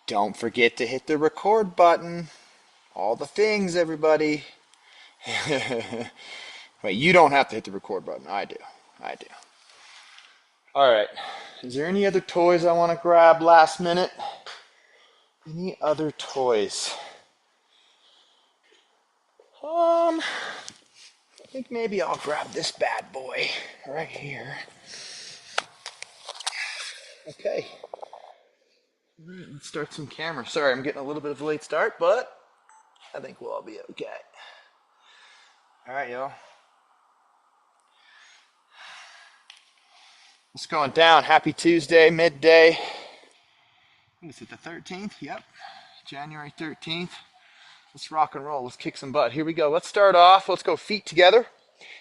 Don't forget to hit the record button. All the things, everybody. Wait, you don't have to hit the record button. I do. I do. All right. Is there any other toys I want to grab last minute? Any other toys? I think maybe I'll grab this bad boy right here. Okay. All right, let's start some camera. Sorry, I'm getting a little bit of a late start, but I think we'll all be okay. All right, y'all. It's going down. Happy Tuesday, midday. Is it the 13th? Yep. January 13th. Let's rock and roll. Let's kick some butt. Here we go. Let's start off. Let's go feet together.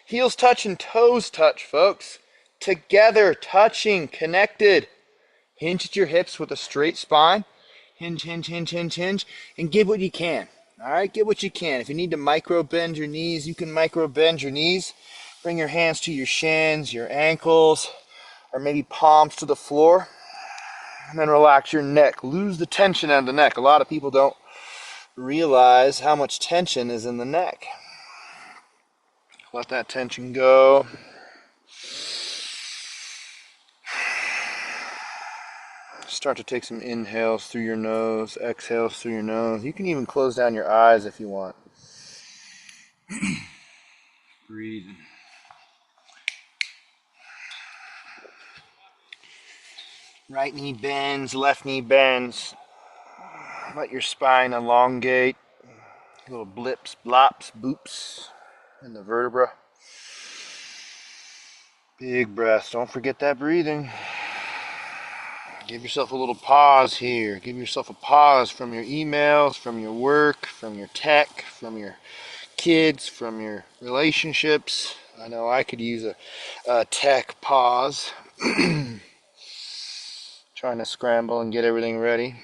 Heels touch and toes touch, folks. Together, touching, connected. Hinge at your hips with a straight spine. Hinge, hinge, hinge, hinge, hinge. And give what you can. All right? Give what you can. If you need to micro bend your knees, you can micro bend your knees. Bring your hands to your shins, your ankles, or maybe palms to the floor. And then relax your neck. Lose the tension out of the neck. A lot of people don't realize how much tension is in the neck. Let that tension go. Start to take some inhales through your nose, exhales through your nose. You can even close down your eyes if you want. Breathing. Right knee bends, left knee bends. Let your spine elongate. Little blips, blops, boops in the vertebra. Big breaths. Don't forget that breathing. Give yourself a little pause here. Give yourself a pause from your emails, from your work, from your tech, from your kids, from your relationships. I know I could use a tech pause. Trying to scramble and get everything ready.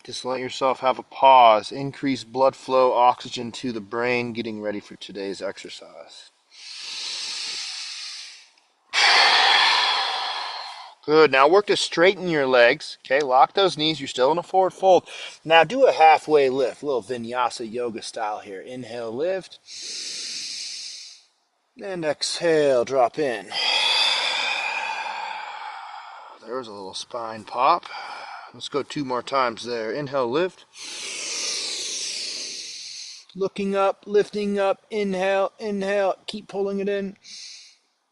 Just let yourself have a pause. Increase blood flow, oxygen to the brain, getting ready for today's exercise. Good. Now work to straighten your legs. Okay, lock those knees. You're still in a forward fold. Now do a halfway lift, a little vinyasa yoga style here. Inhale, lift. And exhale, drop in. There was a little spine pop. Let's go 2 more times there. Inhale, lift. Looking up, lifting up. Inhale, inhale. Keep pulling it in.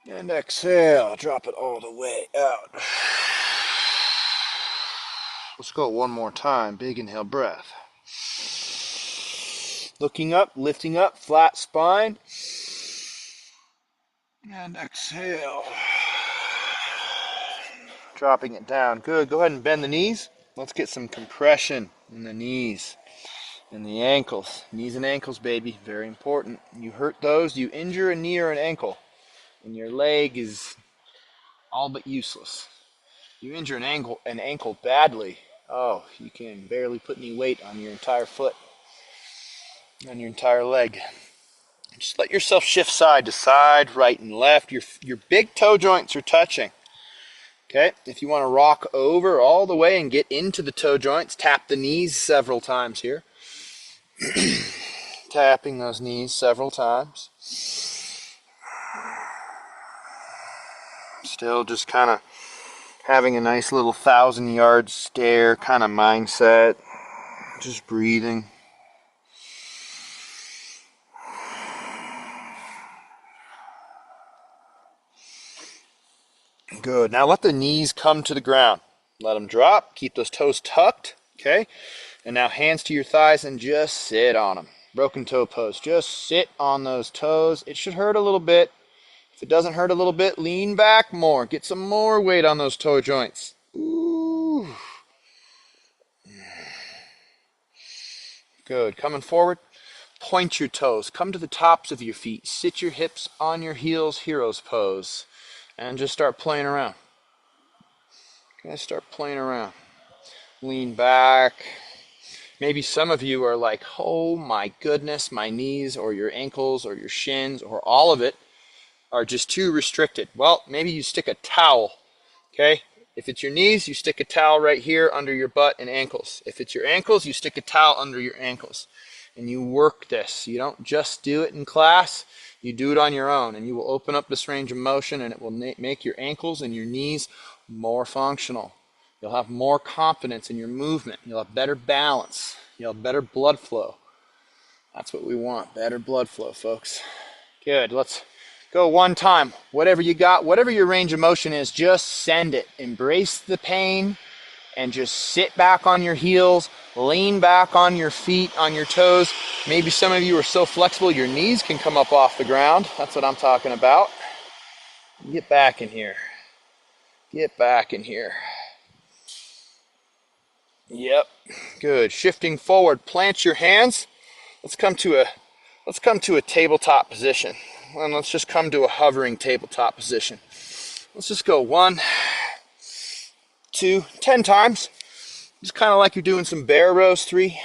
And exhale. Drop it all the way out. Let's go 1 more time. Big inhale, breath. Looking up, lifting up. Flat spine. And exhale. Dropping it down. Good. Go ahead and bend the knees. Let's get some compression in the knees and the ankles. Knees and ankles, baby. Very important. You hurt those, you injure a knee or an ankle, and your leg is all but useless. You injure an ankle badly. Oh, you can barely put any weight on your entire foot, on your entire leg. Just let yourself shift side to side, right and left. Your big toe joints are touching. Okay, if you want to rock over all the way and get into the toe joints, tap the knees several times here. Tapping those knees several times. Still just kind of having a nice little 1,000-yard stare kind of mindset. Just breathing. Good. Now let the knees come to the ground. Let them drop. Keep those toes tucked. Okay. And now hands to your thighs and just sit on them. Broken toe pose. Just sit on those toes. It should hurt a little bit. If it doesn't hurt a little bit, lean back more. Get some more weight on those toe joints. Ooh. Good. Coming forward. Point your toes. Come to the tops of your feet. Sit your hips on your heels. Hero's pose. And just start playing around. Okay, start playing around. Lean back. Maybe some of you are like, oh my goodness, my knees or your ankles or your shins or all of it are just too restricted. Well, maybe you stick a towel, okay? If it's your knees, you stick a towel right here under your butt and ankles. If it's your ankles, you stick a towel under your ankles. And you work this. You don't just do it in class, you do it on your own, and you will open up this range of motion, and it will make your ankles and your knees more functional. You'll have more confidence in your movement. You'll have better balance. You'll have better blood flow. That's what we want, better blood flow, folks. Good, let's go one time. Whatever you got, whatever your range of motion is, just send it. Embrace the pain and just sit back on your heels, lean back on your feet, on your toes. Maybe some of you are so flexible your knees can come up off the ground. That's what I'm talking about. Get back in here. Get back in here. Yep, good. Shifting forward, plant your hands. Let's come to a tabletop position. And let's just come to a hovering tabletop position. Let's just go 1, 2, 10 times. Just kind of like you're doing some bear rows. 3,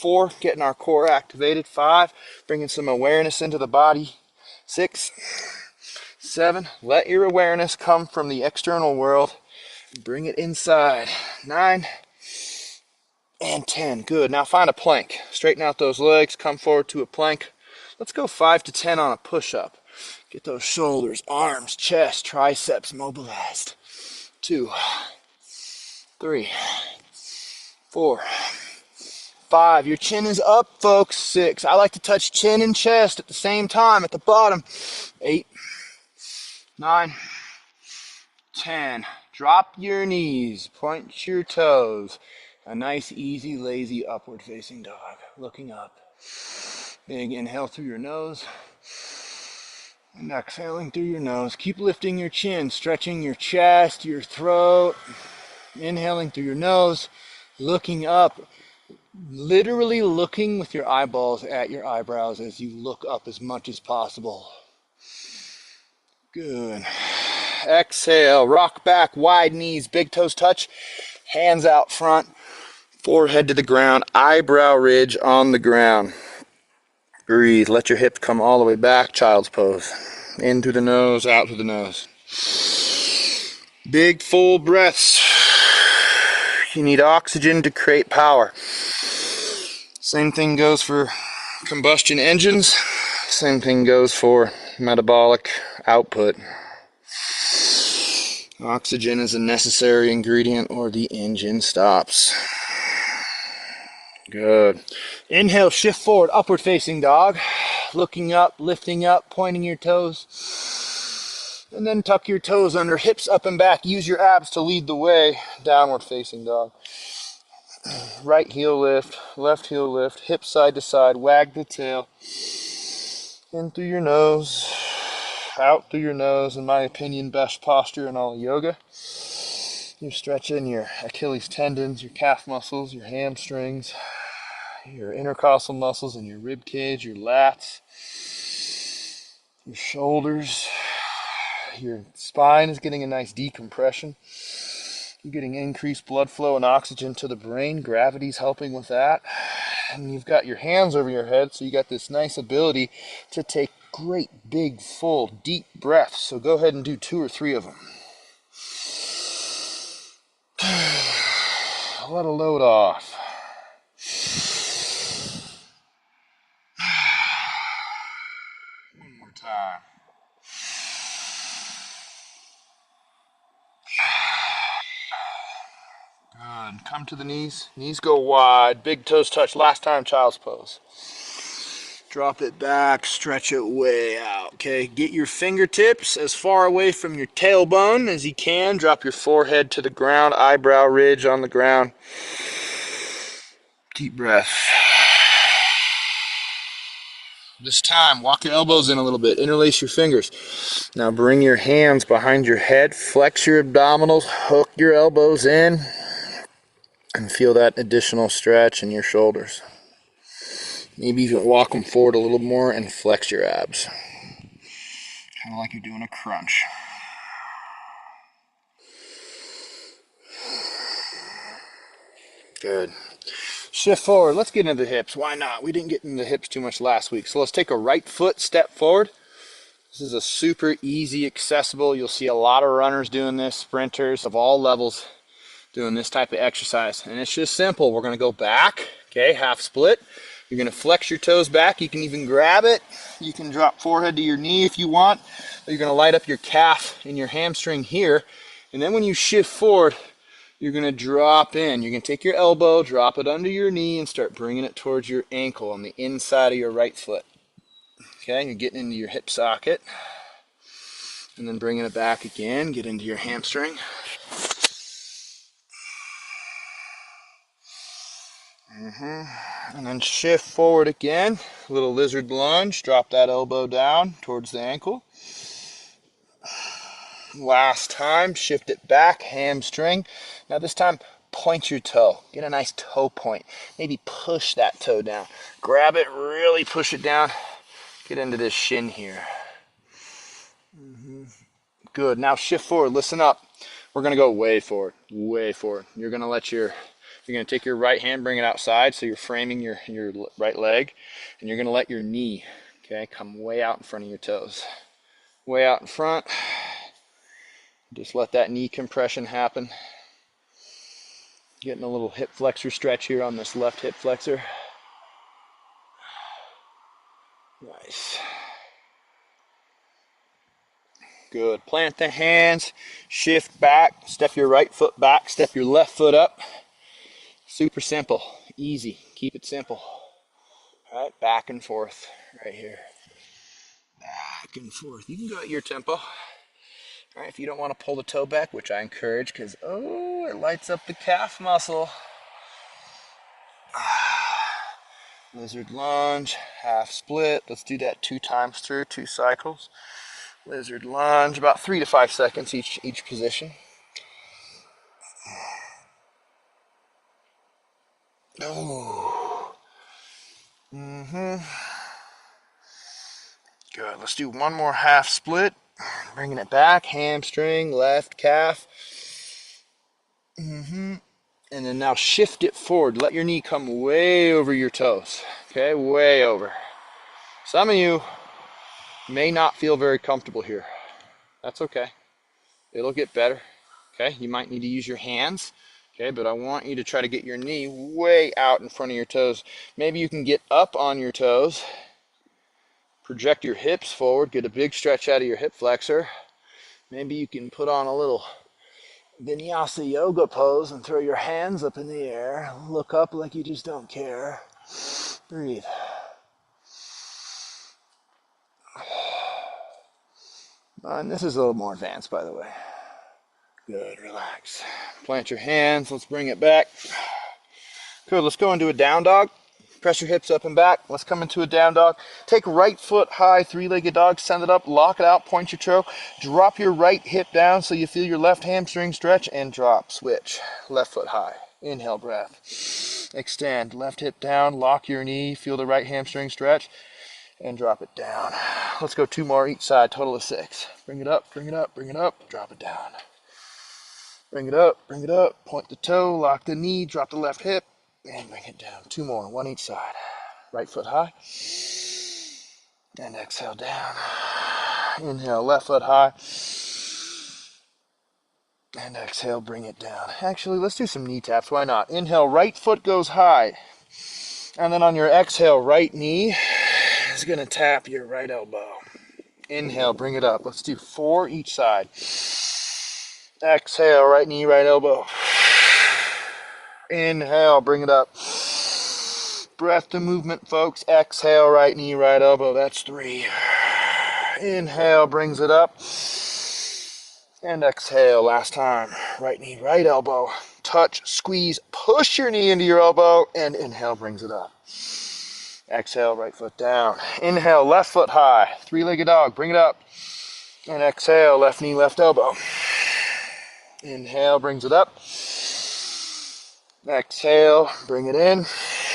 4, getting our core activated. 5, bringing some awareness into the body. 6, 7, let your awareness come from the external world. Bring it inside. 9, and 10. Good. Now find a plank. Straighten out those legs. Come forward to a plank. Let's go 5 to 10 on a push-up. Get those shoulders, arms, chest, triceps mobilized. 2, 3, 4, 5. Your chin is up, folks. 6. I like to touch chin and chest at the same time at the bottom. 8, 9, 10. Drop your knees. Point your toes. A nice, easy, lazy, upward-facing dog. Looking up. Big inhale through your nose. And exhaling through your nose. Keep lifting your chin, stretching your chest, your throat. Inhaling through your nose. Looking up. Literally looking with your eyeballs at your eyebrows as you look up as much as possible. Good. Exhale. Rock back. Wide knees. Big toes touch. Hands out front. Forehead to the ground, eyebrow ridge on the ground. Breathe. Let your hips come all the way back. Child's pose. In through the nose, out through the nose. Big full breaths. You need oxygen to create power. Same thing goes for combustion engines. Same thing goes for metabolic output. Oxygen is a necessary ingredient or the engine stops. Good. Inhale, shift forward, upward facing dog. Looking up, lifting up, pointing your toes. And then tuck your toes under, hips up and back. Use your abs to lead the way. Downward facing dog. Right heel lift, left heel lift, hips side to side, wag the tail. In through your nose, out through your nose. In my opinion, best posture in all of yoga. You're stretching your Achilles tendons, your calf muscles, your hamstrings, your intercostal muscles and your rib cage, your lats, your shoulders. Your spine is getting a nice decompression. You're getting increased blood flow and oxygen to the brain. Gravity's helping with that. And you've got your hands over your head, so you got this nice ability to take great, big, full, deep breaths. So go ahead and do 2 or 3 of them. Let a load off. One more time. Good. Come to the knees. Knees go wide. Big toes touch. Last time, child's pose. Drop it back. Stretch it way out. Okay. Get your fingertips as far away from your tailbone as you can. Drop your forehead to the ground. Eyebrow ridge on the ground. Deep breath. This time, walk your elbows in a little bit. Interlace your fingers. Now bring your hands behind your head. Flex your abdominals. Hook your elbows in. And feel that additional stretch in your shoulders. Maybe even walk them forward a little more and flex your abs. Kind of like you're doing a crunch. Good. Shift forward. Let's get into the hips. Why not? We didn't get into the hips too much last week. So let's take a right foot, step forward. This is a super easy, accessible. You'll see a lot of runners doing this, sprinters of all levels doing this type of exercise. And it's just simple. We're going to go back, okay, half split. You're going to flex your toes back. You can even grab it. You can drop forehead to your knee if you want. You're going to light up your calf and your hamstring here. And then when you shift forward, you're going to drop in. You're going to take your elbow, drop it under your knee, and start bringing it towards your ankle on the inside of your right foot. Okay, you're getting into your hip socket. And then bringing it back again, get into your hamstring. And then shift forward again, a little lizard lunge, drop that elbow down towards the ankle. Last time, shift it back, hamstring. Now this time, point your toe. Get a nice toe point. Maybe push that toe down. Grab it, really push it down. Get into this shin here. Good, now shift forward, listen up. We're gonna go way forward, way forward. You're gonna take your right hand, bring it outside, so you're framing your right leg, and you're gonna let your knee, okay, come way out in front of your toes. Way out in front. Just let that knee compression happen. Getting a little hip flexor stretch here on this left hip flexor. Nice. Good. Plant the hands, shift back, step your right foot back, step your left foot up. Super simple, easy. Keep it simple. All right, back and forth right here. Back and forth. You can go at your tempo. All right, if you don't want to pull the toe back, which I encourage because, oh, it lights up the calf muscle. Lizard lunge, half split. Let's do that 2 times through, 2 cycles. Lizard lunge, about 3 to 5 seconds each position. Oh. Good. Let's do one more half split. Bringing it back, hamstring, left calf. And then now shift it forward. Let your knee come way over your toes. Okay, way over. Some of you may not feel very comfortable here. That's okay. It'll get better. Okay, you might need to use your hands. Okay, but I want you to try to get your knee way out in front of your toes. Maybe you can get up on your toes. Project your hips forward. Get a big stretch out of your hip flexor. Maybe you can put on a little Vinyasa yoga pose and throw your hands up in the air. Look up like you just don't care. Breathe. And this is a little more advanced, by the way. Good, relax. Plant your hands, let's bring it back. Good, let's go into a down dog. Press your hips up and back. Let's come into a down dog. Take right foot high, 3-legged dog, send it up, lock it out, point your toe. Drop your right hip down so you feel your left hamstring stretch and drop, switch. Left foot high. Inhale, breath. Extend, left hip down, lock your knee, feel the right hamstring stretch, and drop it down. Let's go 2 more each side, total of 6. Bring it up, bring it up, bring it up, drop it down. Bring it up, point the toe, lock the knee, drop the left hip, and bring it down. 2 more, 1 each side. Right foot high, and exhale down. Inhale, left foot high, and exhale, bring it down. Actually, let's do some knee taps, why not? Inhale, right foot goes high, and then on your exhale, right knee is gonna tap your right elbow. Inhale, bring it up. Let's do 4 each side. Exhale, right knee, right elbow. Inhale, bring it up. Breath to movement, folks. Exhale, right knee, right elbow. That's 3. Inhale, brings it up. And exhale, last time. Right knee, right elbow. Touch, squeeze, push your knee into your elbow, and inhale, brings it up. Exhale, right foot down. Inhale, left foot high. 3-legged dog, bring it up. And exhale, left knee, left elbow. Inhale, brings it up. Exhale, bring it in.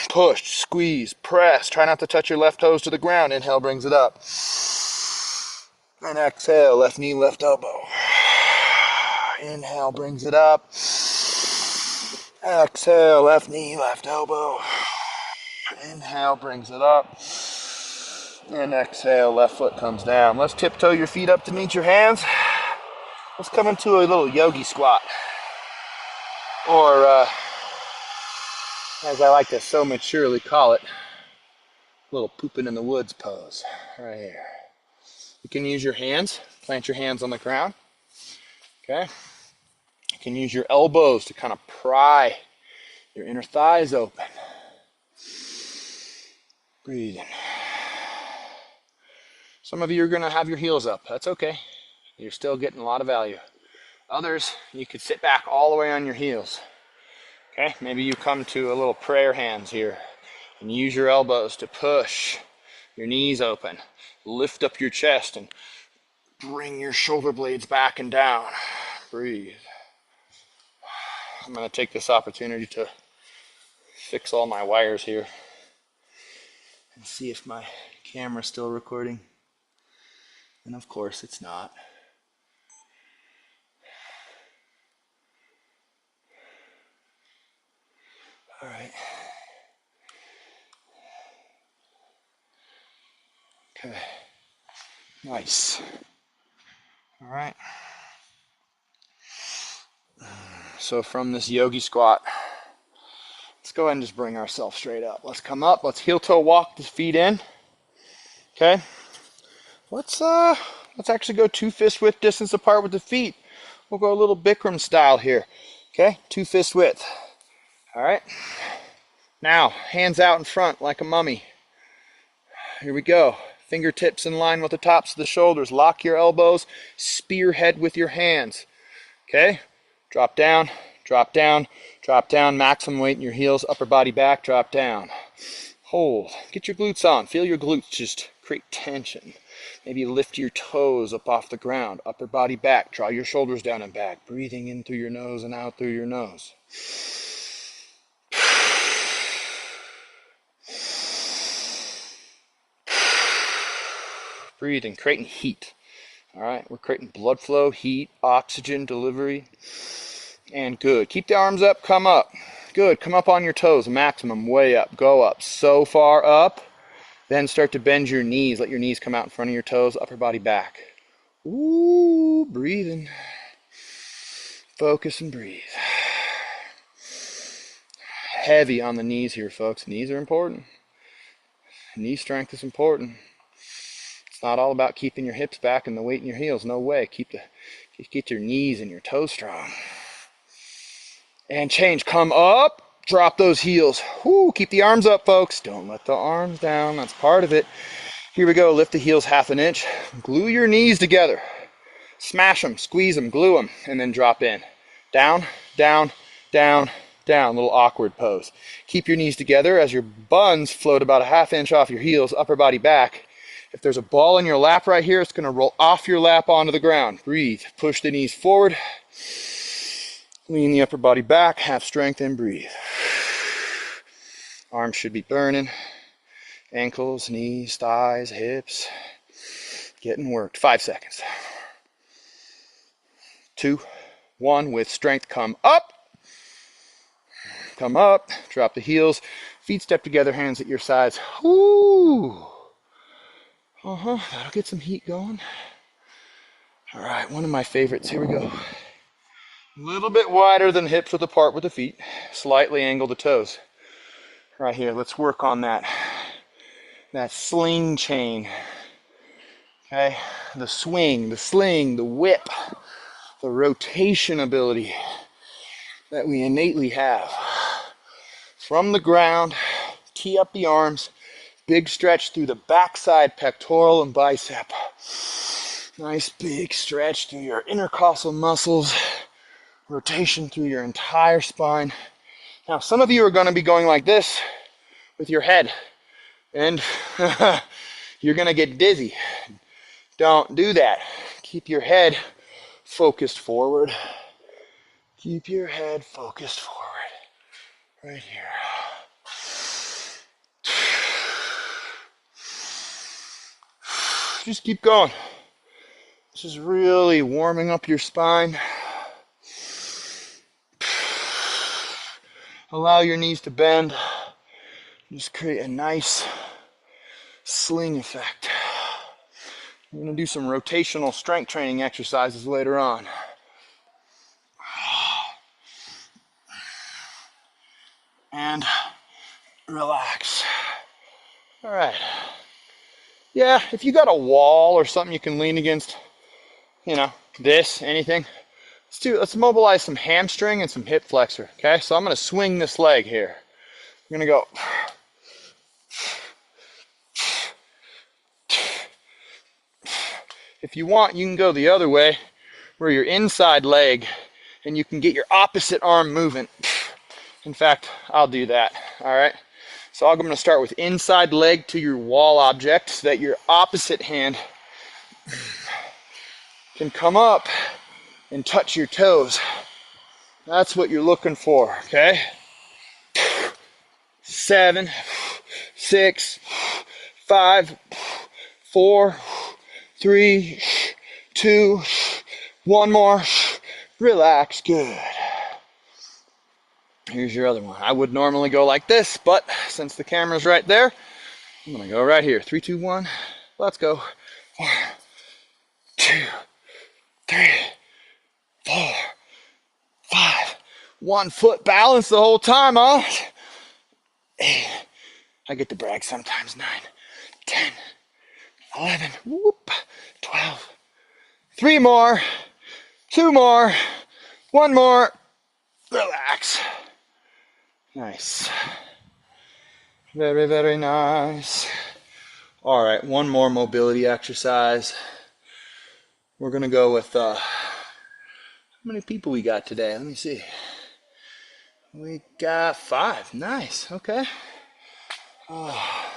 Push, squeeze, press. Try not to touch your left toes to the ground. Inhale, brings it up. And exhale, left knee, left elbow. Inhale, brings it up. Exhale, left knee, left elbow. Inhale, brings it up. And exhale, left foot comes down. Let's tiptoe your feet up to meet your hands. Let's come into a little yogi squat. Or, as I like to so maturely call it, a little pooping in the woods pose. Right here. You can use your hands. Plant your hands on the ground. Okay? You can use your elbows to kind of pry your inner thighs open. Breathing. Some of you are going to have your heels up. That's okay. You're still getting a lot of value. Others, you could sit back all the way on your heels. Okay? Maybe you come to a little prayer hands here and use your elbows to push your knees open. Lift up your chest and bring your shoulder blades back and down. Breathe. I'm going to take this opportunity to fix all my wires here and see if my camera's still recording. And of course it's not. All right. Okay. Nice. All right. So from this yogi squat, let's go ahead and just bring ourselves straight up. Let's come up. Let's heel toe walk the feet in. Okay. Let's actually go 2 fist width distance apart with the feet. We'll go a little Bikram style here. Okay. 2 fist width. All right. Now, hands out in front like a mummy. Here we go. Fingertips in line with the tops of the shoulders. Lock your elbows. Spearhead with your hands. Okay? Drop down, drop down, drop down. Maximum weight in your heels. Upper body back, drop down. Hold. Get your glutes on. Feel your glutes just create tension. Maybe lift your toes up off the ground. Upper body back. Draw your shoulders down and back. Breathing in through your nose and out through your nose. Breathing, creating heat. All right, we're creating blood flow, heat, oxygen delivery, and good. Keep the arms up, come up. Good, come up on your toes, maximum, way up, go up, so far up. Then start to bend your knees. Let your knees come out in front of your toes, upper body back. Ooh, breathing. Focus and breathe. Heavy on the knees here, folks. Knees are important. Knee strength is important. It's not all about keeping your hips back and the weight in your heels. No way. Keep your knees and your toes strong. And change. Come up. Drop those heels. Whoo, keep the arms up, folks. Don't let the arms down. That's part of it. Here we go. Lift the heels 1/2 inch. Glue your knees together. Smash them, squeeze them, glue them, and then drop in. Down, down, down, down. Little awkward pose. Keep your knees together as your buns float about 1/2 inch off your heels, upper body back. If there's a ball in your lap right here, it's going to roll off your lap onto the ground. Breathe. Push the knees forward. Lean the upper body back. Have strength and breathe. Arms should be burning. Ankles, knees, thighs, hips. Getting worked. 5 seconds. 2, 1. With strength, come up. Come up. Drop the heels. Feet step together, hands at your sides. Woo! That'll get some heat going. All right, one of my favorites. Here we go. A little bit wider than hips width apart with the feet. Slightly angle the toes. Right here, let's work on that sling chain. Okay, the swing, the sling, the whip, the rotation ability that we innately have. From the ground, tee up the arms, big stretch through the backside pectoral and bicep. Nice big stretch through your intercostal muscles, rotation through your entire spine. Now, some of you are going to be going like this with your head, and you're going to get dizzy. Don't do that. Keep your head focused forward. Keep your head focused forward. Right here. Just keep going. This is really warming up your spine. Allow your knees to bend. Just create a nice sling effect. We're going to do some rotational strength training exercises later on. And relax. All right. Yeah, if you got a wall or something you can lean against, this, anything, let's mobilize some hamstring and some hip flexor, okay? So I'm going to swing this leg here. I'm going to go. If you want, you can go the other way where your inside leg and you can get your opposite arm moving. In fact, I'll do that, all right? So I'm going to start with inside leg to your wall object so that your opposite hand can come up and touch your toes. That's what you're looking for, okay? 7, 6, 5, 4, 3, 2, 1 more. Relax, good. Here's your other one. I would normally go like this, but since the camera's right there, I'm gonna go right here. 3, 2, 1, let's go. 1, 2, 3, 4, 5. 1 foot balance the whole time, huh? 8. I get to brag sometimes. 9, 10, 11, whoop, 12. 3 more, 2 more, 1 more. Relax. Nice. Very, very nice. All right, 1 more mobility exercise. We're gonna go with, how many people we got today? Let me see. We got 5. Nice, okay. Oh.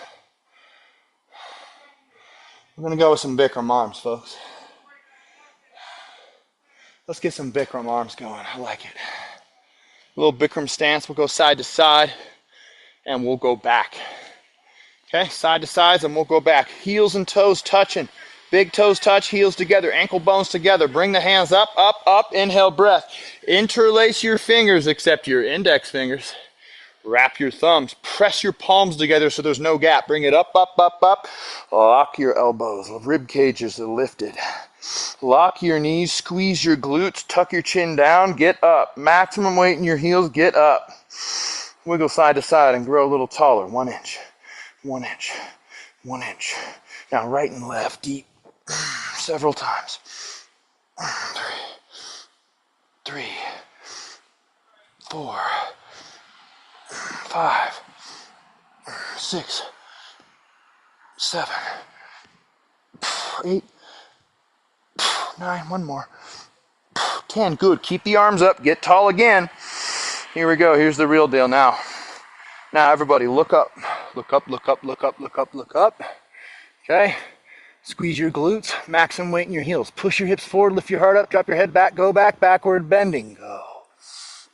We're gonna go with some Bikram arms, folks. Let's get some Bikram arms going. I like it. A little Bikram stance. We'll go side to side and we'll go back. Okay, side to sides and we'll go back. Heels and toes touching. Big toes touch, heels together, ankle bones together. Bring the hands up, up, up. Inhale, breath. Interlace your fingers except your index fingers. Wrap your thumbs. Press your palms together so there's no gap. Bring it up, up, up, up. Lock your elbows. Rib cages are lifted. Lock your knees. Squeeze your glutes. Tuck your chin down. Get up. Maximum weight in your heels. Get up. Wiggle side to side and grow a little taller. 1 inch. 1 inch. 1 inch. Now right and left. Deep. Several times. 3, 4, 5, 6, 7, 8, 9, 1 more. 10, good. Keep the arms up. Get tall again. Here we go. Here's the real deal now. Now everybody look up. Look up, look up, look up, look up, look up. Okay? Squeeze your glutes. Maximum weight in your heels. Push your hips forward. Lift your heart up. Drop your head back. Go back. Backward bending. Go.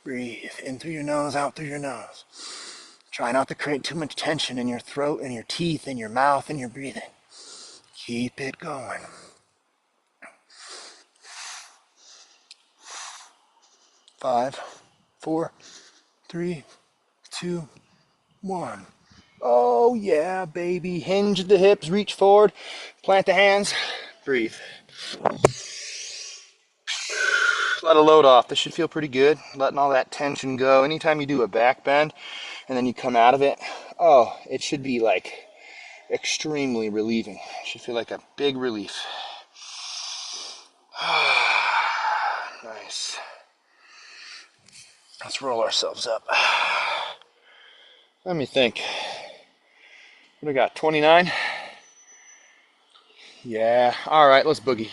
Breathe. In through your nose, out through your nose. Try not to create too much tension in your throat, in your teeth, in your mouth, in your breathing. Keep it going. 5, 4, 3, 2, 1. Oh yeah, baby. Hinge the hips, reach forward, plant the hands, breathe. Let a load off. This should feel pretty good. Letting all that tension go. Anytime you do a back bend and then you come out of it, oh, it should be like extremely relieving. It should feel like a big relief. Nice. Let's roll ourselves up. Let me think. What do we got? 29? Yeah. All right, let's boogie.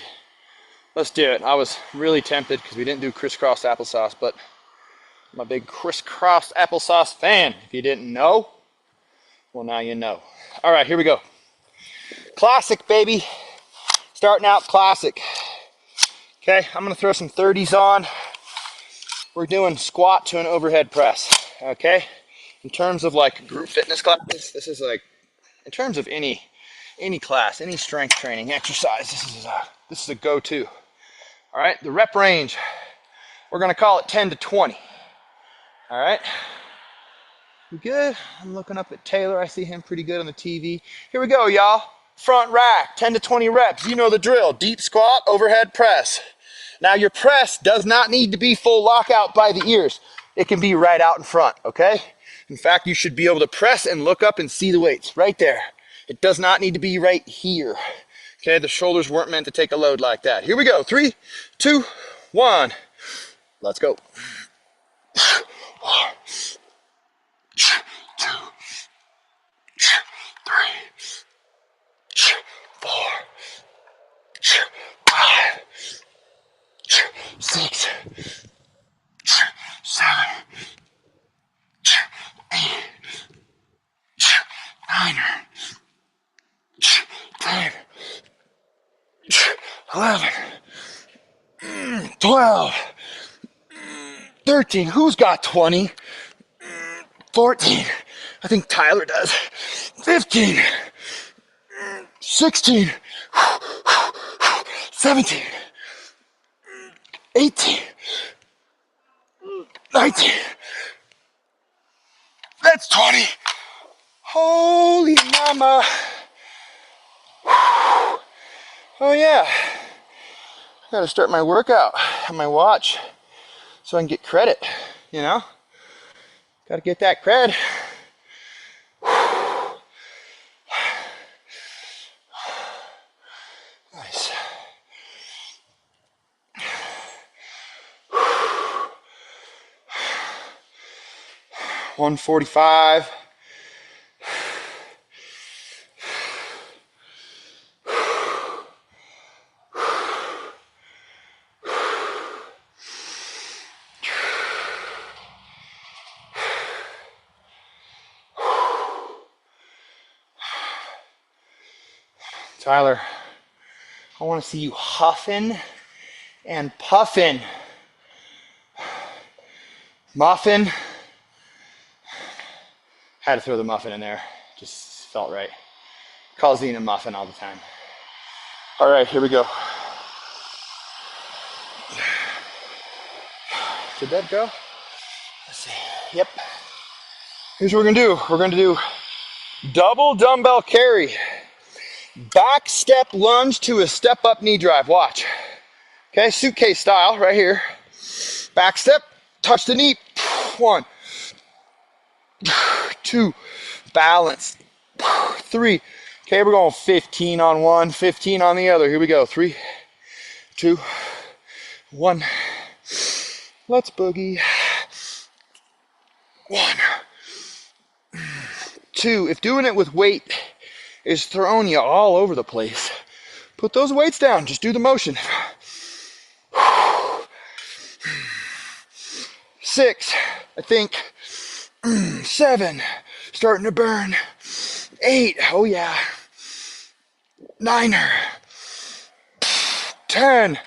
Let's do it. I was really tempted because we didn't do crisscross applesauce, but I'm a big crisscross applesauce fan. If you didn't know, well, now you know. All right, here we go. Classic, baby. Starting out classic. Okay, I'm going to throw some 30s on. We're doing squat to an overhead press. Okay? In terms of like group fitness classes, this is like, in terms of any class, any strength training exercise, this is a go-to. All right, the rep range, we're going to call it 10 to 20. All right? We good? I'm looking up at Taylor. I see him pretty good on the TV. Here we go, y'all. Front rack, 10 to 20 reps. You know the drill. Deep squat, overhead press. Now your press does not need to be full lockout by the ears. It can be right out in front, okay? In fact, you should be able to press and look up and see the weights right there. It does not need to be right here. Okay, the shoulders weren't meant to take a load like that. Here we go. 3, 2, 1. Let's go. 1, 2, 3, 4, 5, 6, 7, 8, 9, 10, 11, 12, 13. Who's got 20? 14. I think Tyler does. 15, 16, 17, 18, 19. That's 20. Holy mama. Oh yeah. I gotta start my workout on my watch so I can get credit, you know? Gotta get that cred. Nice. $145. Tyler, I want to see you huffing and puffing. Muffin. Had to throw the muffin in there. Just felt right. Call Zena muffin all the time. All right, here we go. Did that go? Let's see. Yep. Here's what we're gonna do. We're gonna do double dumbbell carry. Back step lunge to a step up knee drive. Watch. Okay, suitcase style right here. Back step, touch the knee. 1, 2, balance. 3. Okay, we're going 15 on one, 15 on the other. Here we go. 3, 2, 1. Let's boogie. 1, 2. If doing it with weight is throwing you all over the place, put those weights down. Just do the motion. 6, I think. 7, starting to burn. 8, oh yeah. 9, 10,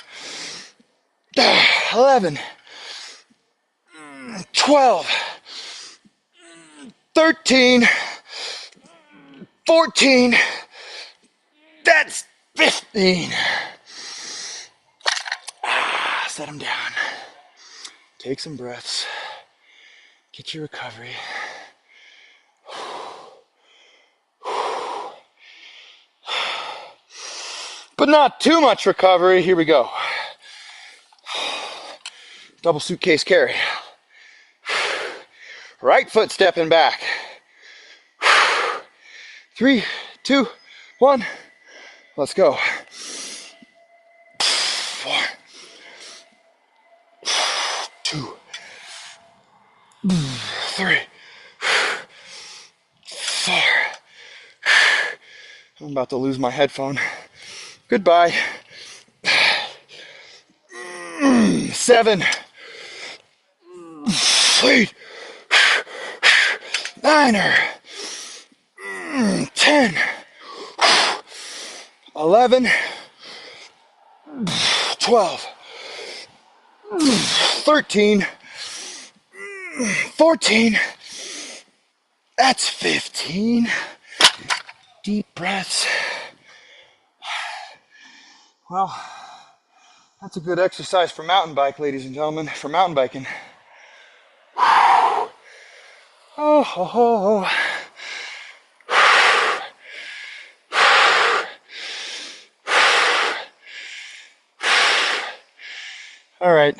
11, 12, 13, 14, that's 15. Set them down. Take some breaths. Get your recovery. But not too much recovery. Here we go. Double suitcase carry. Right foot stepping back. 3, 2, 1. Let's go. 4, 2, 3, 4. I'm about to lose my headphone. Goodbye. 7, 8, 9, 10, 11, 12, 13, 14. That's 15. Deep breaths. Well, that's a good exercise for mountain bike, ladies and gentlemen, for mountain biking. Oh, ho, ho. All right.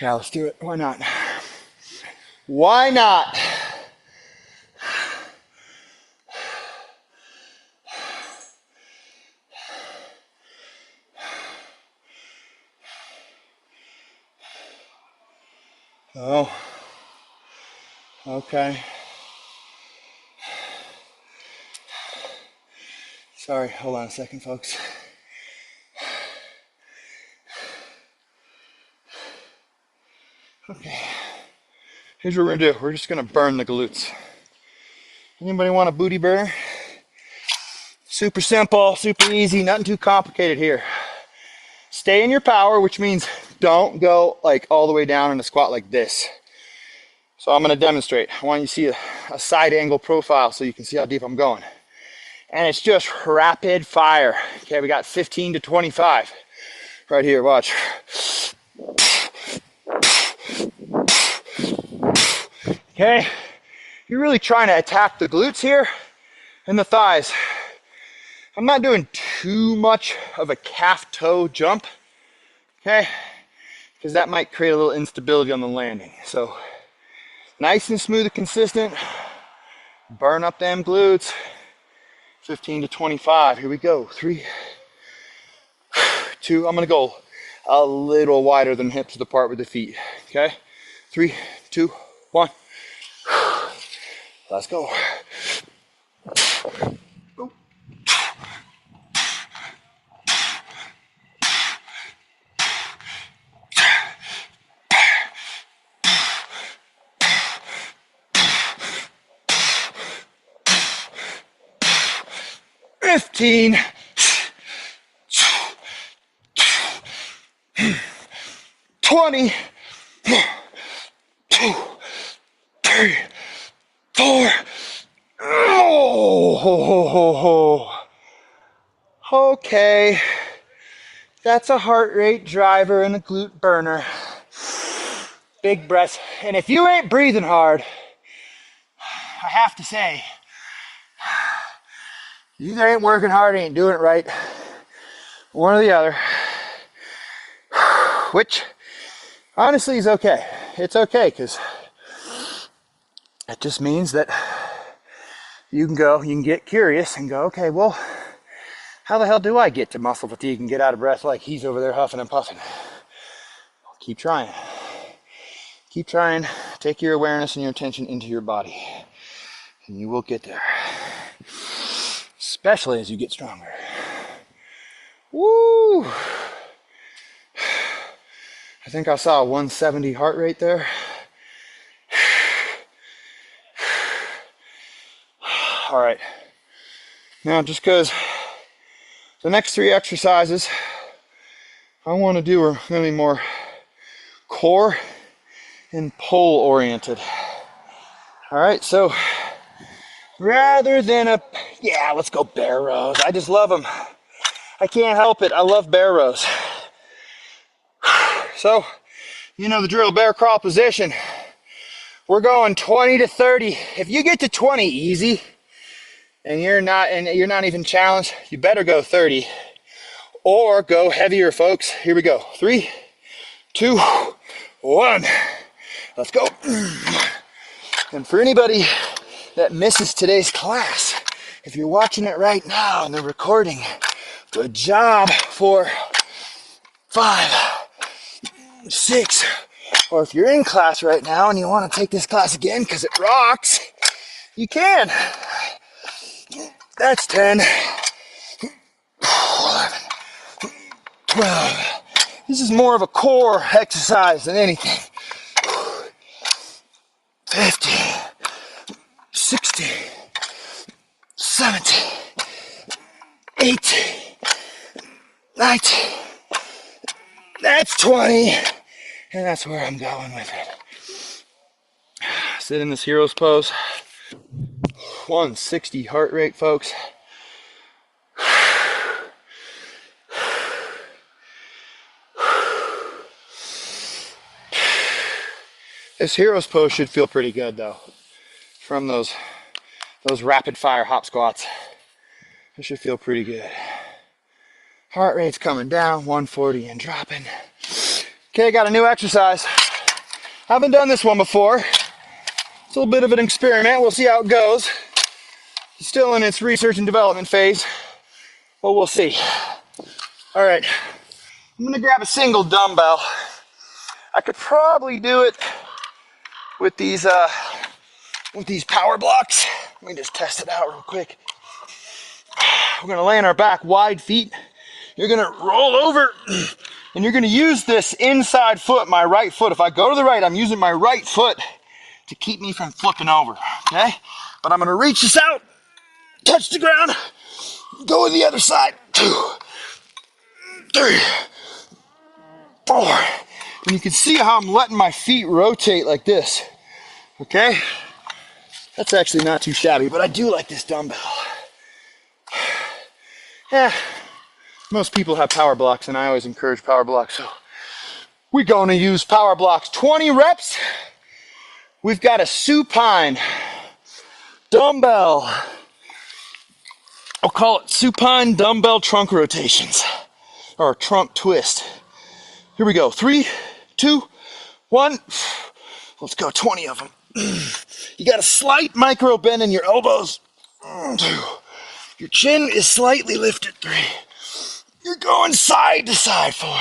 Yeah, let's do it. Why not? Why not? Oh, okay. Sorry, hold on a second, folks. Okay, here's what we're gonna do. We're just gonna burn the glutes. Anybody want a booty burner? Super simple, super easy, nothing too complicated here. Stay in your power, which means don't go like all the way down in a squat like this. So I'm gonna demonstrate. I want you to see a side angle profile so you can see how deep I'm going. And it's just rapid fire. Okay, we got 15 to 25 right here, watch. Okay, you're really trying to attack the glutes here and the thighs. I'm not doing too much of a calf toe jump, okay, because that might create a little instability on the landing. So nice and smooth and consistent, burn up them glutes. 15 to 25, here we go. 3, 2, I'm gonna go a little wider than hips apart with the feet, okay? 3, 2, 1. Let's go. 15, 20, 2, 3, 4. Oh, okay. That's a heart rate driver and a glute burner. Big breaths. And if you ain't breathing hard, I have to say, you either ain't working hard or ain't doing it right. One or the other. Which honestly is okay. It's okay because it just means that you can get curious and go, okay, well, how the hell do I get to muscle fatigue and get out of breath like he's over there huffing and puffing? Keep trying. Keep trying. Take your awareness and your attention into your body. And you will get there. Especially as you get stronger. Woo! I think I saw a 170 heart rate there. All right. Now, just because the next 3 exercises I want to do are going to be more core and pull oriented. All right, so rather than let's go bear rows. I just love them. I can't help it. I love bear rows. So, you know the drill, bear crawl position. We're going 20 to 30. If you get to 20 easy, and you're not even challenged, you better go 30 or go heavier, folks. Here we go. 3, 2, 1. Let's go. And for anybody that misses today's class, if you're watching it right now and the recording, good job for 5, 6, or if you're in class right now and you want to take this class again because it rocks, you can. That's 10, 11, 12. This is more of a core exercise than anything. 15, 16, 17, 18, 19. That's 20. And that's where I'm going with it. Sit in this hero's pose. 160 heart rate, folks. This hero's pose should feel pretty good though, from those rapid fire hop squats. It should feel pretty good. Heart rate's coming down, 140 and dropping. Okay, got a new exercise. Haven't done this one before. It's a little bit of an experiment. We'll see how it goes. It's still in its research and development phase, but we'll see. All right, I'm gonna grab a single dumbbell. I could probably do it with these power blocks. Let me just test it out real quick. We're gonna lay on our back, wide feet. You're gonna roll over, and you're gonna use this inside foot, my right foot. If I go to the right, I'm using my right foot to keep me from flipping over, okay? But I'm gonna reach this out, touch the ground, go to the other side. 2, 3, 4. And you can see how I'm letting my feet rotate like this, okay? That's actually not too shabby, but I do like this dumbbell. Yeah, most people have power blocks, and I always encourage power blocks, so we're gonna use power blocks. 20 reps. We've got a supine dumbbell. I'll call it supine dumbbell trunk rotations, or trunk twist. Here we go. 3, 2, 1. Let's go. 20 of them. You got a slight micro bend in your elbows. 2. Your chin is slightly lifted. 3. You're going side to side. 4,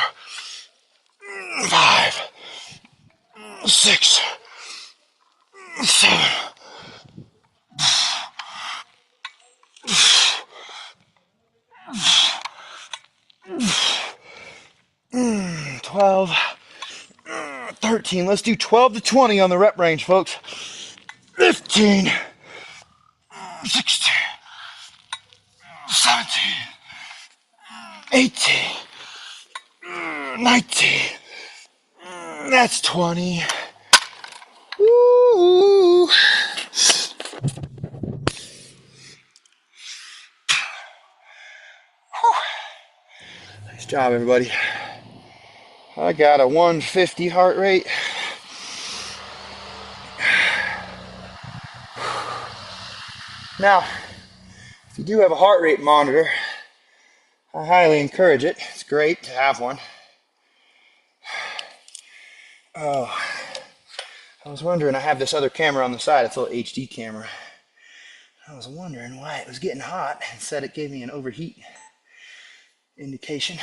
5, 6, 7, 12, 13. Let's do 12 to 20 on the rep range, folks. 15, 16, 17, 18, 19. That's 20. Woo. Nice job, everybody. I got a 150 heart rate. Now, if you do have a heart rate monitor, I highly encourage it. It's great to have one. Oh, I was wondering, I have this other camera on the side. It's a little HD camera. I was wondering why it was getting hot and said it gave me an overheat indication.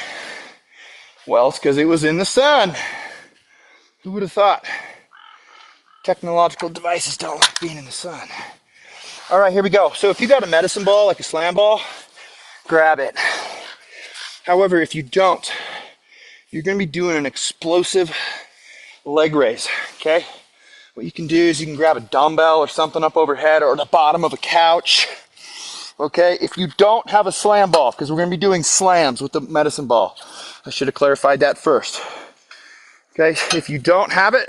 Well, it's because it was in the sun. Who would have thought? Technological devices don't like being in the sun. All right, here we go. So if you got a medicine ball, like a slam ball, grab it. However, if you don't, you're going to be doing an explosive leg raise, okay? What you can do is you can grab a dumbbell or something up overhead or the bottom of a couch, okay? If you don't have a slam ball, because we're going to be doing slams with the medicine ball. I should have clarified that first. Okay, if you don't have it,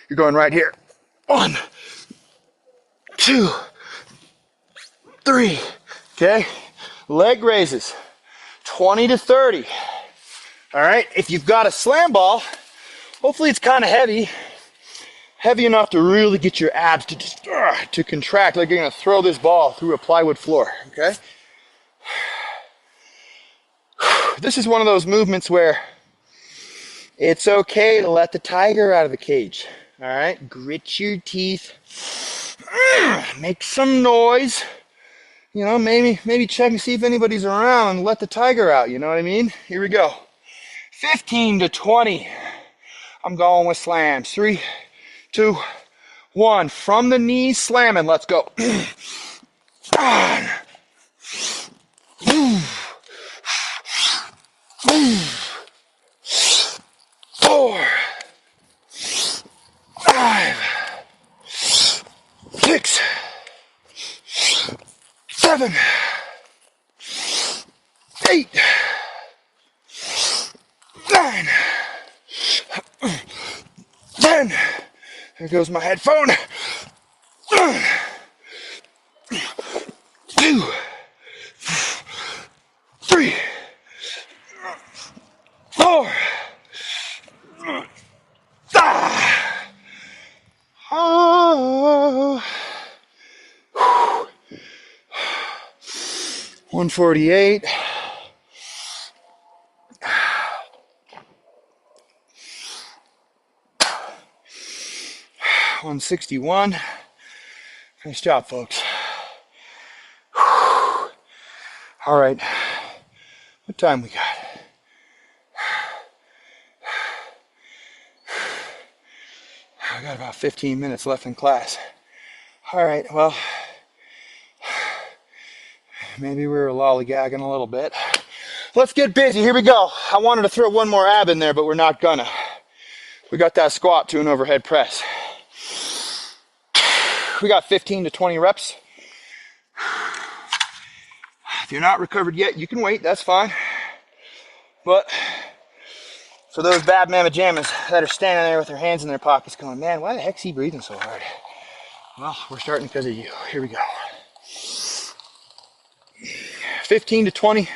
you're going right here. 1, 2, 3, okay? Leg raises, 20 to 30. All right, if you've got a slam ball, hopefully it's kind of heavy enough to really get your abs to just to contract, like you're gonna throw this ball through a plywood floor, okay? This is one of those movements where it's okay to let the tiger out of the cage, all right? Grit your teeth, make some noise, you know, maybe check and see if anybody's around and let the tiger out, you know what I mean? Here we go. 15 to 20. I'm going with slams. 3, 2, 1. From the knees, slamming. Let's go. 4, 5, 6, 7, 8, 9, 10. There goes my headphone. 2, 3, 4, 148. 161. Nice job, folks. All right, what time we got? I got about 15 minutes left in class. All right, well, maybe we were lollygagging a little bit. Let's get busy. Here we go. I wanted to throw one more ab in there, but we're not gonna. We got that squat to an overhead press. We got 15 to 20 reps. If you're not recovered yet, you can wait, that's fine. But for those bad mamma jammas that are standing there with their hands in their pockets going, man, why the heck's he breathing so hard? Well, we're starting because of you. Here we go. 15 to 20.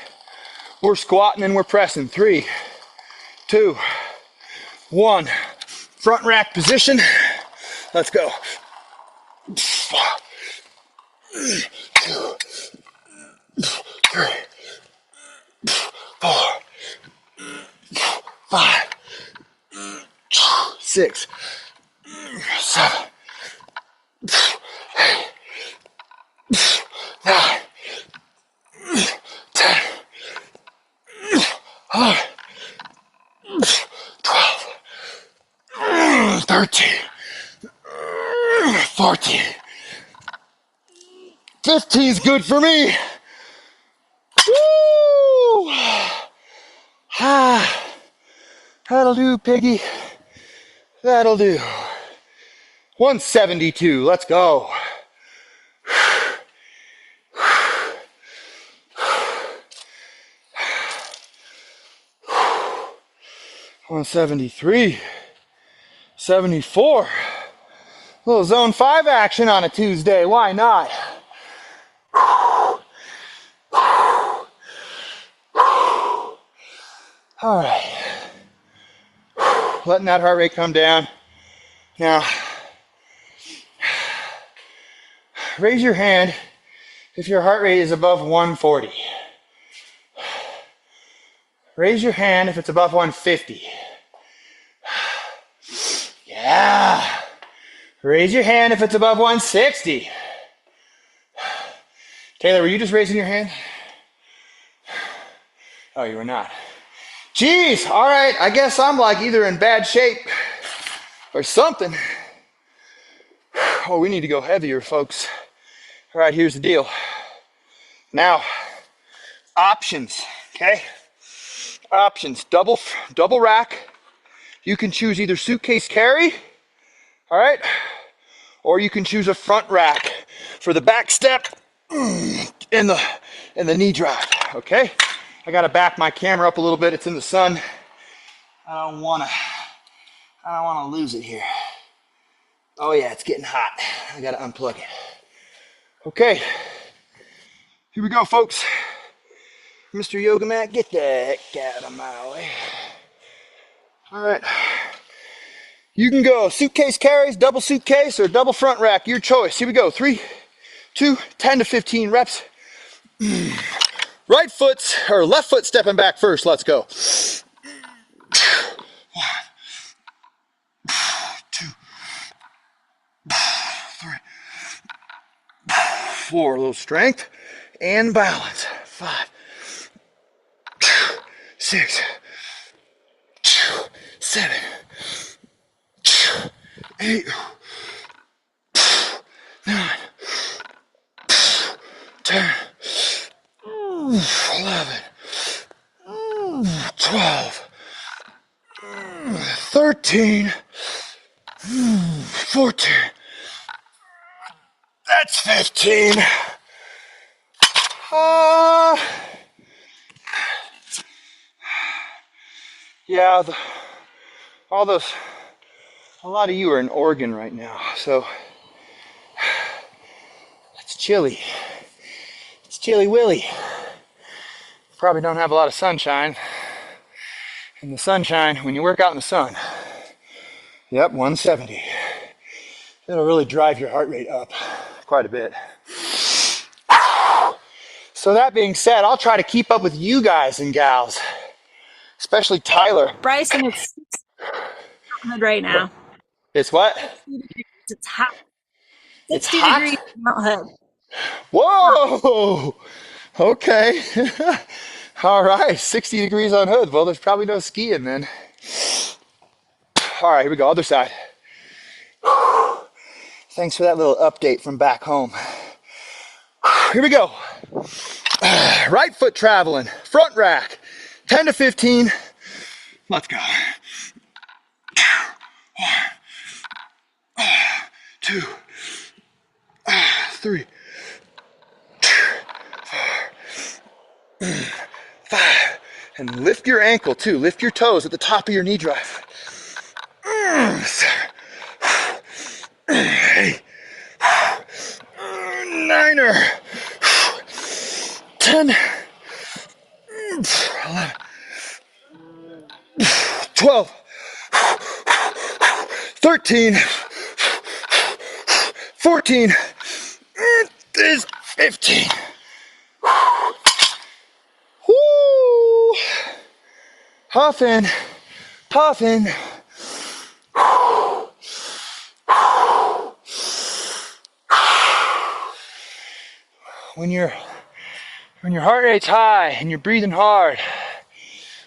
We're squatting and we're pressing. 3, 2, 1. Front rack position. Let's go. 2, 3, 4, 5, 6, 7, 8, 9, 10, 11, 12, 13, 14, 15 is good for me. Woo! Ah, that'll do, piggy. That'll do. 172. Let's go. 173. 74. A little zone 5 action on a Tuesday. Why not? All right. Letting that heart rate come down. Now, raise your hand if your heart rate is above 140. Raise your hand if it's above 150. Yeah. Raise your hand if it's above 160. Taylor, were you just raising your hand? Oh, you were not. Geez, all right, I guess I'm like either in bad shape or something. Oh, we need to go heavier, folks. All right, here's the deal. Now, options, okay? Options, double rack. You can choose either suitcase carry, all right? Or you can choose a front rack for the back step and the knee drive, okay? I gotta back my camera up a little bit. It's in the sun. I don't wanna lose it here. Oh yeah, it's getting hot. I gotta unplug it. Okay, here we go, folks. Mr. Yoga Mat, get the heck out of my way. All right. You can go suitcase carries, double suitcase, or double front rack. Your choice. Here we go. 3, 2, 10 to 15 reps. Right foot or left foot stepping back first. Let's go. 1, 2, 3, 4. A little strength and balance. 5, 6, 7, 8, 9, 10, 11, 12, 13, 14. That's 15. Yeah, a lot of you are in Oregon right now, so it's chilly. It's chilly willy. Probably don't have a lot of sunshine. And the sunshine, when you work out in the sun, yep, 170. It'll really drive your heart rate up quite a bit. So that being said, I'll try to keep up with you guys and gals, especially Tyler. Bryson, it's right now. It's what? 60 degrees. It's hot. It's 60 hot? degrees Mount Hood. Whoa! Okay. All right, 60 degrees on Hood. Well, there's probably no skiing then. All right, here we go, other side. Thanks for that little update from back home. Here we go. Right foot traveling, front rack, 10 to 15. Let's go. 2, 3, 5. And lift your ankle too. Lift your toes at the top of your knee drive. 8, 9er, 10, 11, 12, 13, 14, is 15. Woo! Puffin, puffin. When your heart rate's high and you're breathing hard,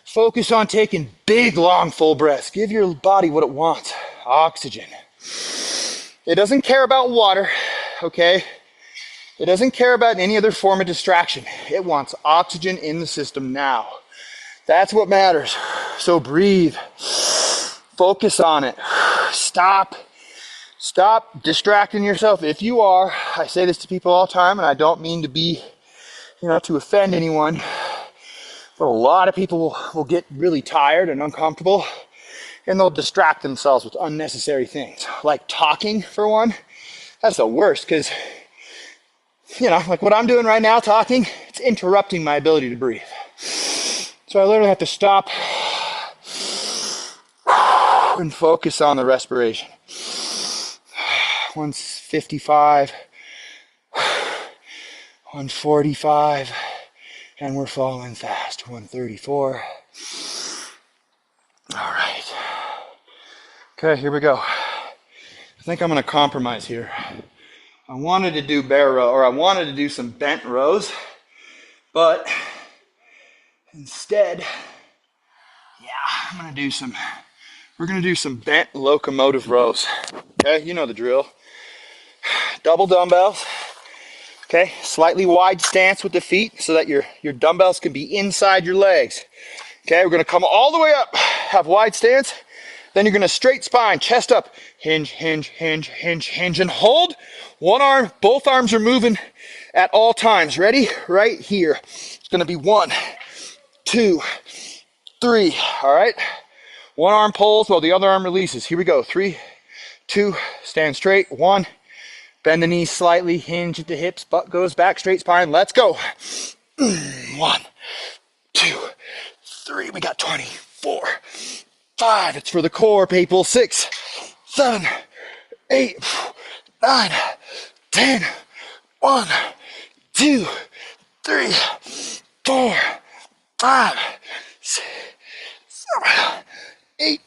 focus on taking big, long, full breaths. Give your body what it wants, oxygen. It doesn't care about water, okay? It doesn't care about any other form of distraction. It wants oxygen in the system now. That's what matters. So breathe. Focus on it. Stop distracting yourself. If you are, I say this to people all the time, and I don't mean to be, to offend anyone, but a lot of people will get really tired and uncomfortable, and they'll distract themselves with unnecessary things. Like talking, for one. That's the worst, because, like what I'm doing right now, talking, it's interrupting my ability to breathe. So I literally have to stop and focus on the respiration. 155, 145, and we're falling fast. 134. All right. Okay, here we go. I think I'm going to compromise here. I wanted to do bear row, or I wanted to do some bent rows, but instead, we're going to do some bent locomotive rows. Okay, you know the drill. Double dumbbells. Okay, slightly wide stance with the feet so that your dumbbells can be inside your legs. Okay, we're going to come all the way up, have wide stance. Then you're going to straight spine, chest up, hinge, hinge, hinge, hinge, hinge, and hold. One arm, both arms are moving at all times. Ready? Right here. It's going to be 1, 2, 3. All right. One arm pulls while the other arm releases. Here we go. 3, 2, stand straight. 1, bend the knees slightly, hinge at the hips, butt goes back, straight spine. Let's go. 1, 2, 3. We got 20, 4, 5. It's for the core, people. 6, 7, 8, 9, 10. 1, 2, 3, 4, 5, 6, 7, 8,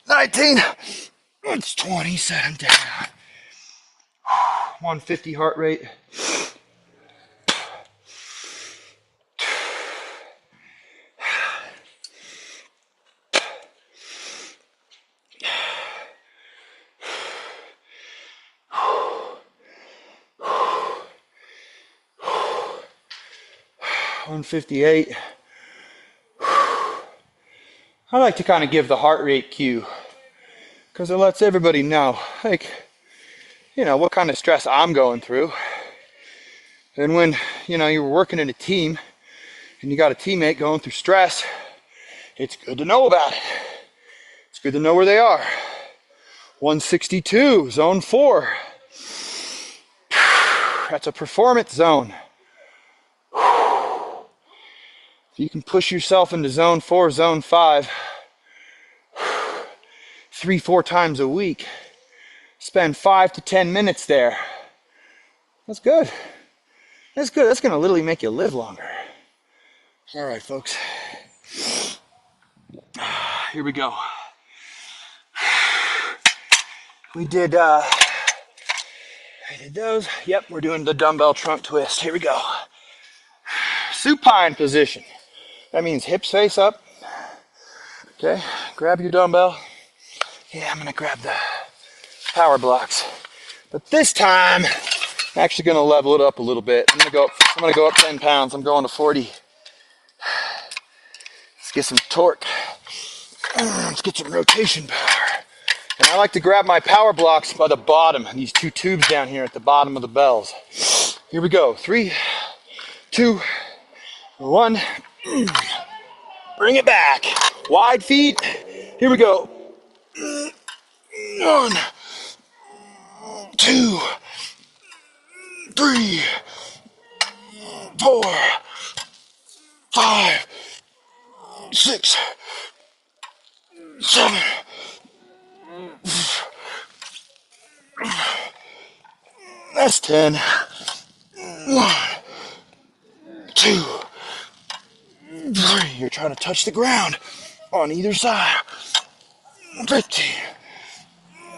19. It's 20. Set them down. 150 heart rate. $158. I like to kind of give the heart rate cue because it lets everybody know, what kind of stress I'm going through. And when, you're working in a team and you got a teammate going through stress, it's good to know about it. It's good to know where they are. 162, zone 4. That's a performance zone. If you can push yourself into zone 4, zone 5, 3-4 times a week, spend 5 to 10 minutes there. That's good. That's good. That's gonna literally make you live longer. All right, folks. Here we go. We did those. Yep, we're doing the dumbbell trunk twist. Here we go. Supine position. That means hips face up. Okay, grab your dumbbell. Yeah, I'm gonna grab the power blocks. But this time, I'm actually gonna level it up a little bit. I'm gonna go up 10 pounds. I'm going to 40. Let's get some torque. Let's get some rotation power. And I like to grab my power blocks by the bottom, these two tubes down here at the bottom of the bells. Here we go. 3, 2, 1. Bring it back. Wide feet. Here we go. 1, 2, 3, 4, 5, 6, 7. That's 10. 1, 2, 3. You're trying to touch the ground on either side. 15,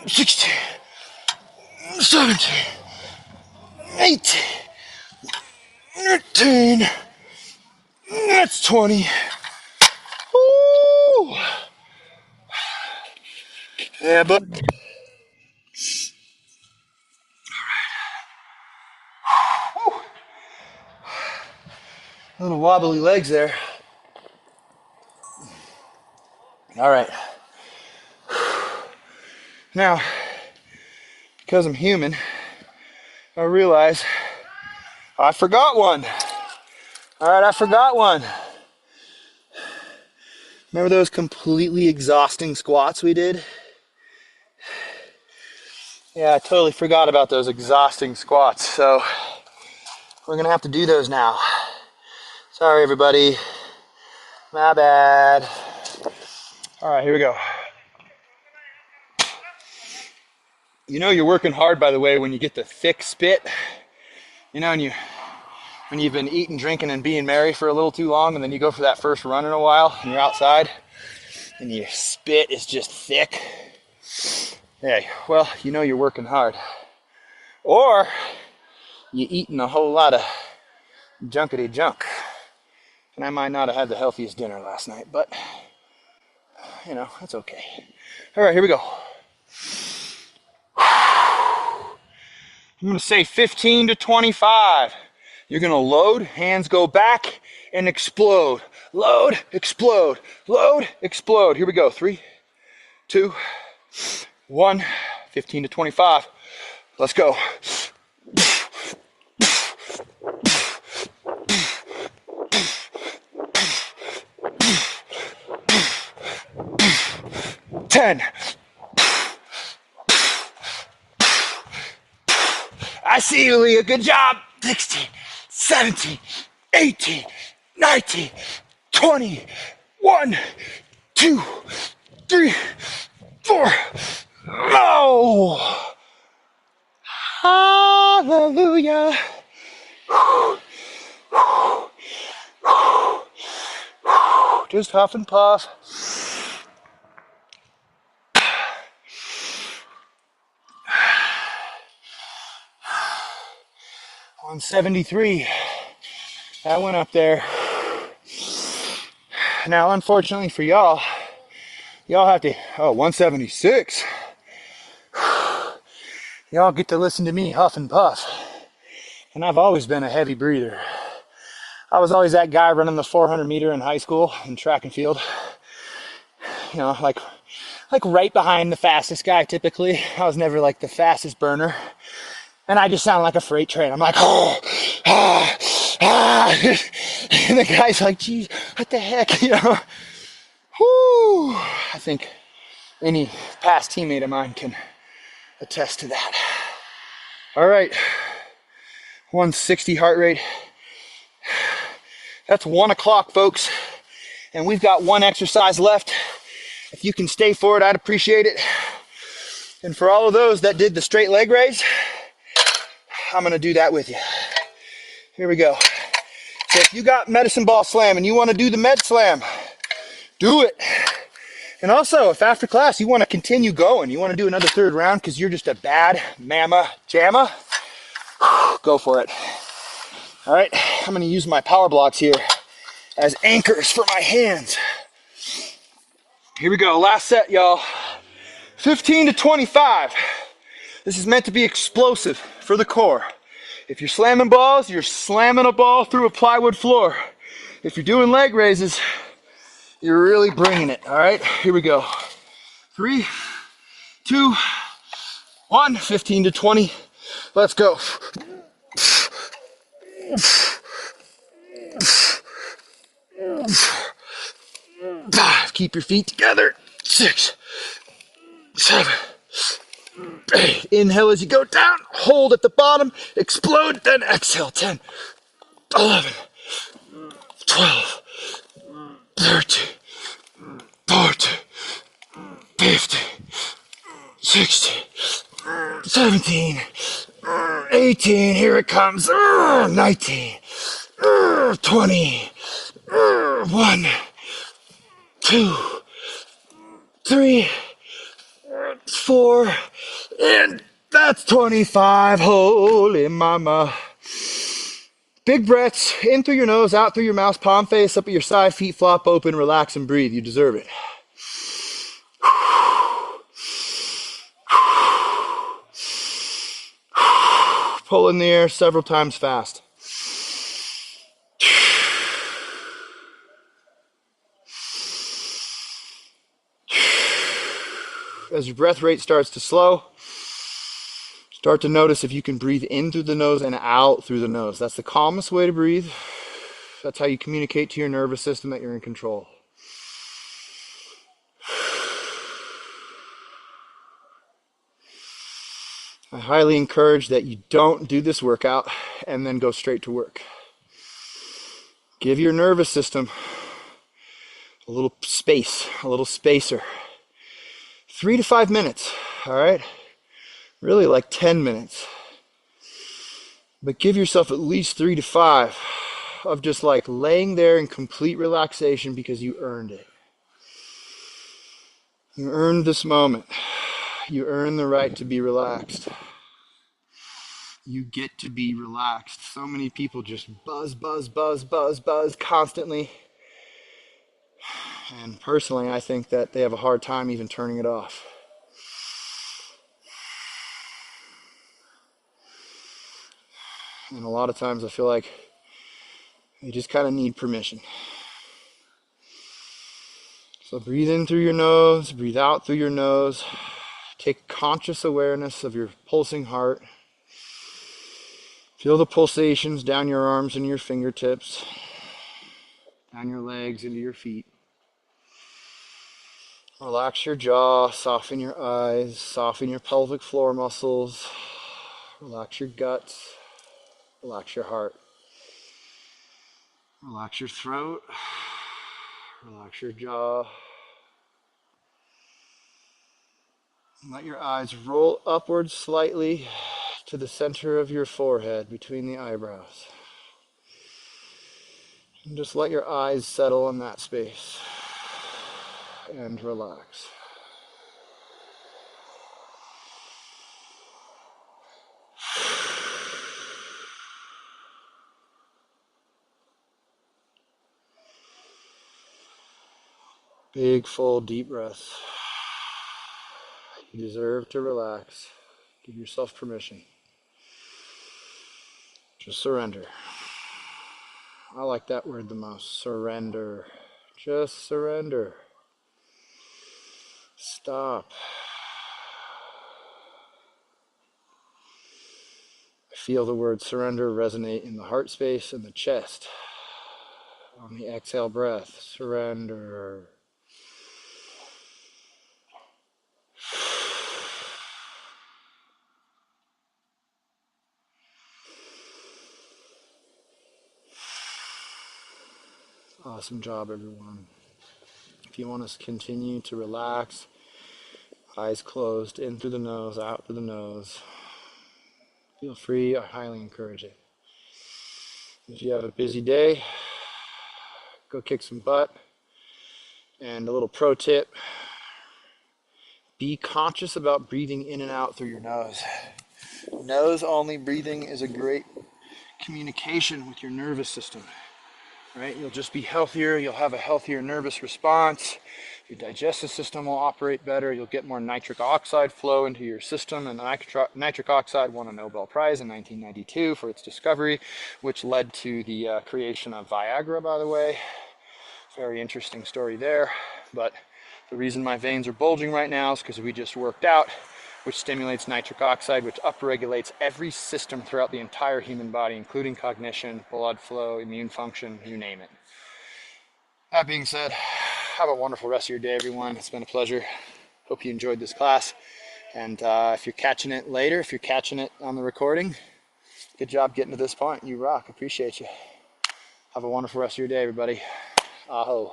16, 17, 18, 19. That's 20. Woo! Yeah, but a little wobbly legs there. All right. Now, because I'm human, I realize I forgot one. All right, I forgot one. Remember those completely exhausting squats we did? Yeah, I totally forgot about those exhausting squats. So we're gonna have to do those now. Sorry, everybody. My bad. All right, here we go. You know you're working hard, by the way, when you get the thick spit. You know, when you've been eating, drinking, and being merry for a little too long, and then you go for that first run in a while, and you're outside, and your spit is just thick. Hey, well, you know you're working hard. Or you're eating a whole lot of junkety junk. And I might not have had the healthiest dinner last night, but, you know, that's okay. All right, here we go. I'm gonna say 15 to 25. You're gonna load, hands go back, and explode. Load, explode, load, explode. Here we go. 3, 2, 1. 15 to 25. Let's go. 10. I see you, Leah. Good job. 16, 17, 18, 19, 20. 1, 2, 3, 4. Oh! Hallelujah. Just huff and puff. On 73. That went up there. Now, unfortunately for y'all have to, 176. Y'all get to listen to me huff and puff. And I've always been a heavy breather. I was always that guy running the 400 meter in high school in track and field. You know, like right behind the fastest guy typically. I was never like the fastest burner. And I just sound like a freight train. I'm like, oh, ah, ah. And the guy's like, geez, what the heck, you know? Whew. I think any past teammate of mine can attest to that. All right, 160 heart rate. That's 1 o'clock, folks. And we've got one exercise left. If you can stay for it, I'd appreciate it. And for all of those that did the straight leg raise, I'm gonna do that with you. Here we go. So if you got medicine ball slam and you want to do the med slam, do it. And also, if after class you want to continue going, you want to do another third round because you're just a bad mama jamma, go for it. All right, I'm going to use my power blocks here as anchors for my hands. Here we go, last set, y'all. 15 to 25. This is meant to be explosive for the core. If you're slamming balls, you're slamming a ball through a plywood floor. If you're doing leg raises, you're really bringing it, all right? Here we go. 3, 2, 1, 15 to 20. Let's go. Keep your feet together. 6, 7, 8. Inhale as you go down. Hold at the bottom. Explode, then exhale. 10, 11, 12, 13, 14, 15, 16, 17, 18. Here it comes. 19, 20, 1, 2, 3, 4, and that's 25. Holy mama. Big breaths in through your nose, out through your mouth, palm face up at your side, feet flop open, relax and breathe. You deserve it. Pull in the air several times fast. As your breath rate starts to slow, start to notice if you can breathe in through the nose and out through the nose. That's the calmest way to breathe. That's how you communicate to your nervous system that you're in control. I highly encourage that you don't do this workout and then go straight to work. Give your nervous system a little space, a little spacer. 3 to 5 minutes, all right? Really like 10 minutes. But give yourself at least 3 to 5 of just like laying there in complete relaxation because you earned it. You earned this moment. You earned the right to be relaxed. You get to be relaxed. So many people just buzz, buzz, buzz, buzz, buzz constantly. And personally, I think that they have a hard time even turning it off. And a lot of times I feel like they just kind of need permission. So breathe in through your nose, breathe out through your nose. Take conscious awareness of your pulsing heart. Feel the pulsations down your arms and your fingertips, down your legs into your feet. Relax your jaw, soften your eyes, soften your pelvic floor muscles, relax your guts, relax your heart. Relax your throat, relax your jaw. Let your eyes roll upwards slightly to the center of your forehead between the eyebrows. And just let your eyes settle in that space and relax. Big, full, deep breaths. You deserve to relax. Give yourself permission. Just surrender. I like that word the most. Surrender. Just surrender. Stop. I feel the word surrender resonate in the heart space and the chest. On the exhale breath, surrender. Awesome job, everyone. If you want to continue to relax, eyes closed, in through the nose, out through the nose, feel free. I highly encourage it. If you have a busy day, go kick some butt. And a little pro tip, be conscious about breathing in and out through your nose. Nose only breathing is a great communication with your nervous system, right? You'll just be healthier, you'll have a healthier nervous response, your digestive system will operate better, you'll get more nitric oxide flow into your system, and nitric oxide won a Nobel Prize in 1992 for its discovery, which led to the creation of Viagra, by the way. Very interesting story there, but the reason my veins are bulging right now is because we just worked out, which stimulates nitric oxide, which upregulates every system throughout the entire human body, including cognition, blood flow, immune function, you name it. That being said, have a wonderful rest of your day, everyone. It's been a pleasure. Hope you enjoyed this class. And if you're catching it later, if you're catching it on the recording, good job getting to this point. You rock. Appreciate you. Have a wonderful rest of your day, everybody. Aho.